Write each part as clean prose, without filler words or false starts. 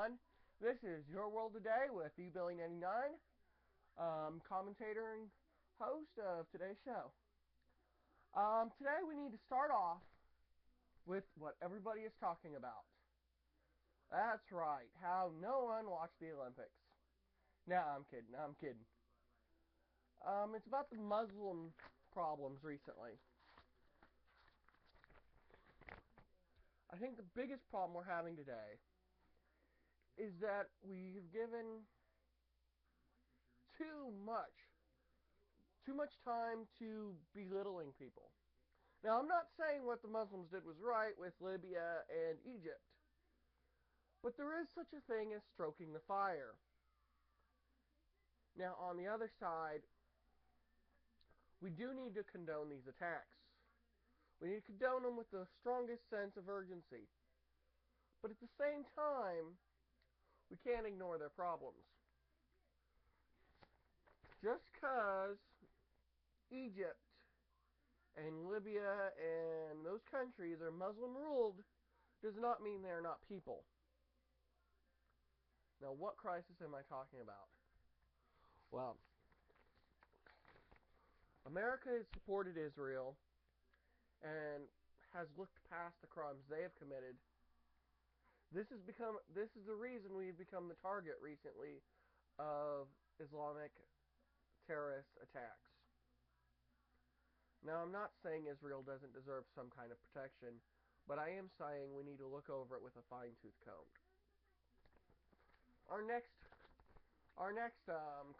everyone. This is Your World Today with eBilly99, commentator and host of today's show. Today we need to start off with what everybody is talking about. That's right, how no one watched the Olympics. No, I'm kidding. It's about the Muslim problems recently. I think the biggest problem we're having today is that we've given too much time to belittling people. Now, I'm not saying what the Muslims did was right with Libya and Egypt, but there is such a thing as stoking the fire. Now, on the other side, we do need to condone these attacks. We need to condone them with the strongest sense of urgency. But at the same time, we can't ignore their problems. Just because Egypt and Libya and those countries are Muslim ruled does not mean they are not people. Now, what crisis am I talking about? Well, America has supported Israel and has looked past the crimes they have committed. This is the reason we've become the target recently of Islamic terrorist attacks. Now, I'm not saying Israel doesn't deserve some kind of protection, but I am saying we need to look over it with a fine-tooth comb. Our next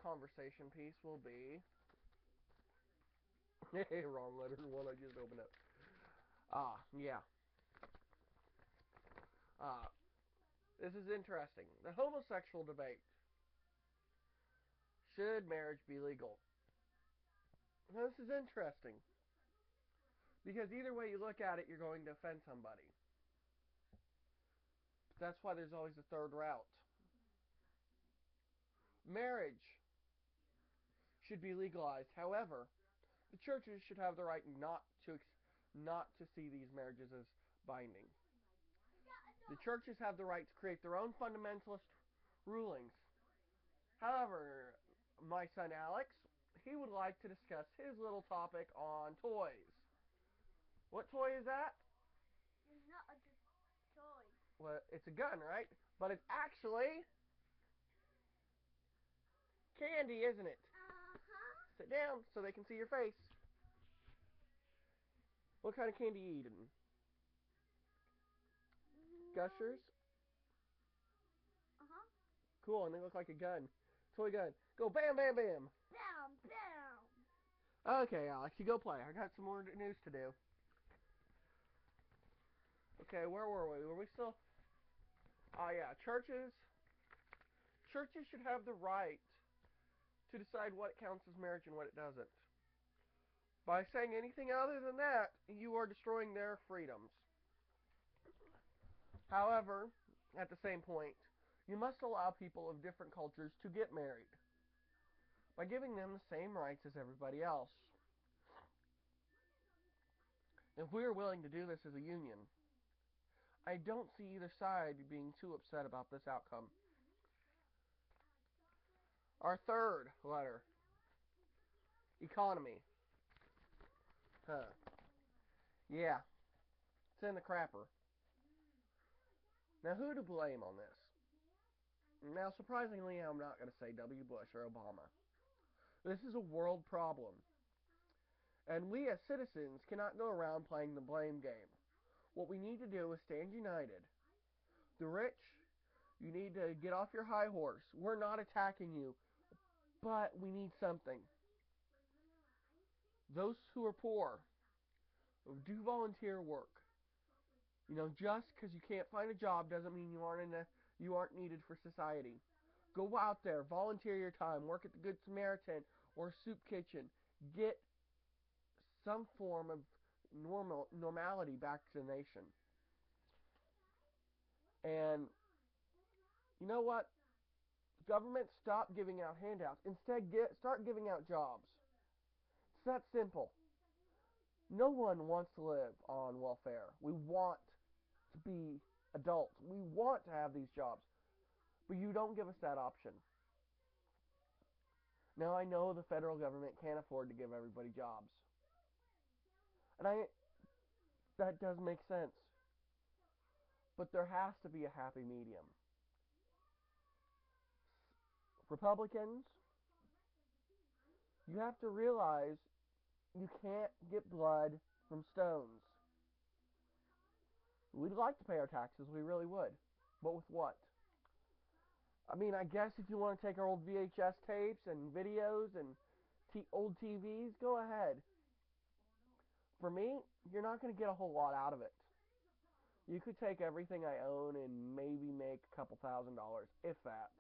conversation piece will be wrong letter, one I just opened up. This is interesting. The homosexual debate. Should marriage be legal? Now, this is interesting, because either way you look at it, you're going to offend somebody. That's why there's always a third route. Marriage should be legalized. However, the churches should have the right not to see these marriages as binding. The churches have the right to create their own fundamentalist rulings. However, my son Alex, he would like to discuss his little topic on toys. What toy is that? It's not a toy. Well, it's a gun, right? But it's actually candy, isn't it? Uh-huh. Sit down so they can see your face. What kind of candy are you eating? Gushers? Uh-huh. Cool, and they look like a gun. Toy gun. Go bam, bam, bam. Bam, bam. Okay, Alex, you go play. I got some more news to do. Okay, where were we? Were we still... Oh, yeah, churches should have the right to decide what counts as marriage and what it doesn't. By saying anything other than that, you are destroying their freedoms. However, at the same point, you must allow people of different cultures to get married by giving them the same rights as everybody else. If we are willing to do this as a union, I don't see either side being too upset about this outcome. Our third letter, economy. Yeah, it's in the crapper. Now, who to blame on this? Now, surprisingly, I'm not going to say W. Bush or Obama. This is a world problem. And we as citizens cannot go around playing the blame game. What we need to do is stand united. The rich, you need to get off your high horse. We're not attacking you, but we need something. Those who are poor, do volunteer work. You know, just because you can't find a job doesn't mean you aren't needed for society. Go out there, volunteer your time, work at the Good Samaritan or soup kitchen. Get some form of normality back to the nation. And you know what? Government, stop giving out handouts. Instead, start giving out jobs. It's that simple. No one wants to live on welfare. We want to be adults. We want to have these jobs. But you don't give us that option. Now I know the federal government can't afford to give everybody jobs. And that does make sense. But there has to be a happy medium. Republicans, you have to realize you can't get blood from stones. We'd like to pay our taxes, we really would. But with what? I mean, I guess if you want to take our old VHS tapes and videos and old TVs, go ahead. For me, you're not going to get a whole lot out of it. You could take everything I own and maybe make a couple $1,000, if that.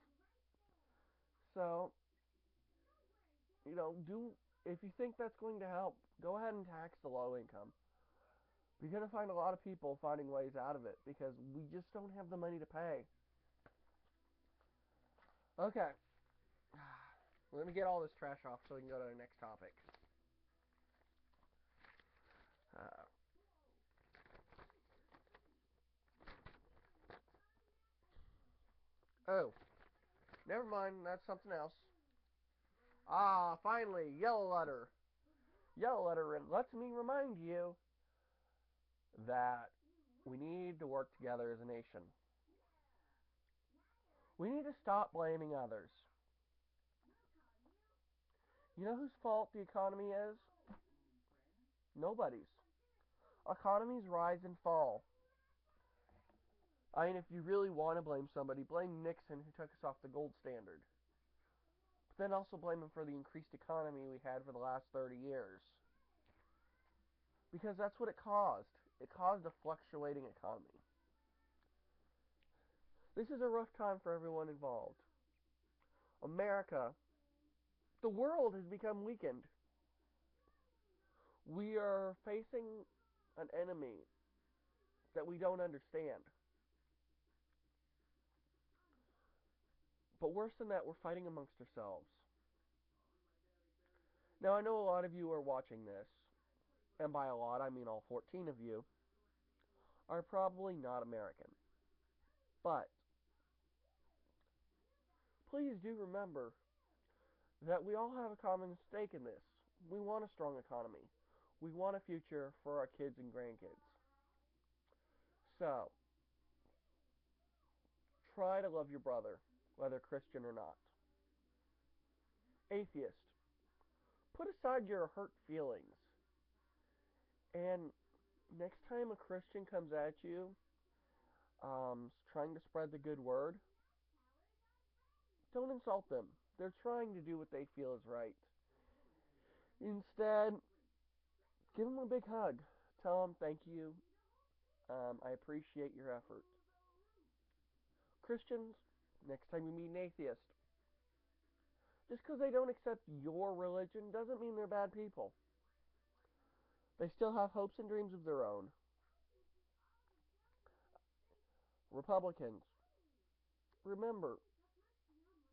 So, if you think that's going to help, go ahead and tax the low income. You're going to find a lot of people finding ways out of it because we just don't have the money to pay. Okay. Let me get all this trash off so we can go to the next topic. Oh, never mind. That's something else. Finally, Yellow Letter. Yellow Letter lets me remind you that we need to work together as a nation. We need to stop blaming others. You know whose fault the economy is? Nobody's. Economies rise and fall. I mean, if you really want to blame somebody, blame Nixon who took us off the gold standard. But then also blame him for the increased economy we had for the last 30 years. Because that's what it caused. It caused a fluctuating economy. This is a rough time for everyone involved. America, the world has become weakened. We are facing an enemy that we don't understand. But worse than that, we're fighting amongst ourselves. Now, I know a lot of you are watching this, and by a lot, I mean all 14 of you, are probably not American. But please do remember that we all have a common stake in this. We want a strong economy. We want a future for our kids and grandkids. So, try to love your brother, whether Christian or not. Atheist, put aside your hurt feelings. And next time a Christian comes at you, trying to spread the good word, don't insult them. They're trying to do what they feel is right. Instead, give them a big hug. Tell them thank you. I appreciate your effort. Christians, next time you meet an atheist, just because they don't accept your religion doesn't mean they're bad people. They still have hopes and dreams of their own. Republicans, remember,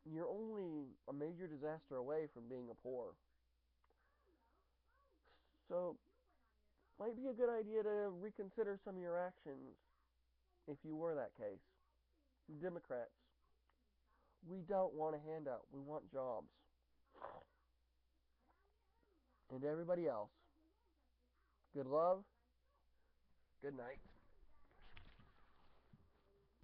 you're only a major disaster away from being a poor. So, might be a good idea to reconsider some of your actions if you were that case. Democrats, we don't want a handout. We want jobs. And everybody else, good love, good night.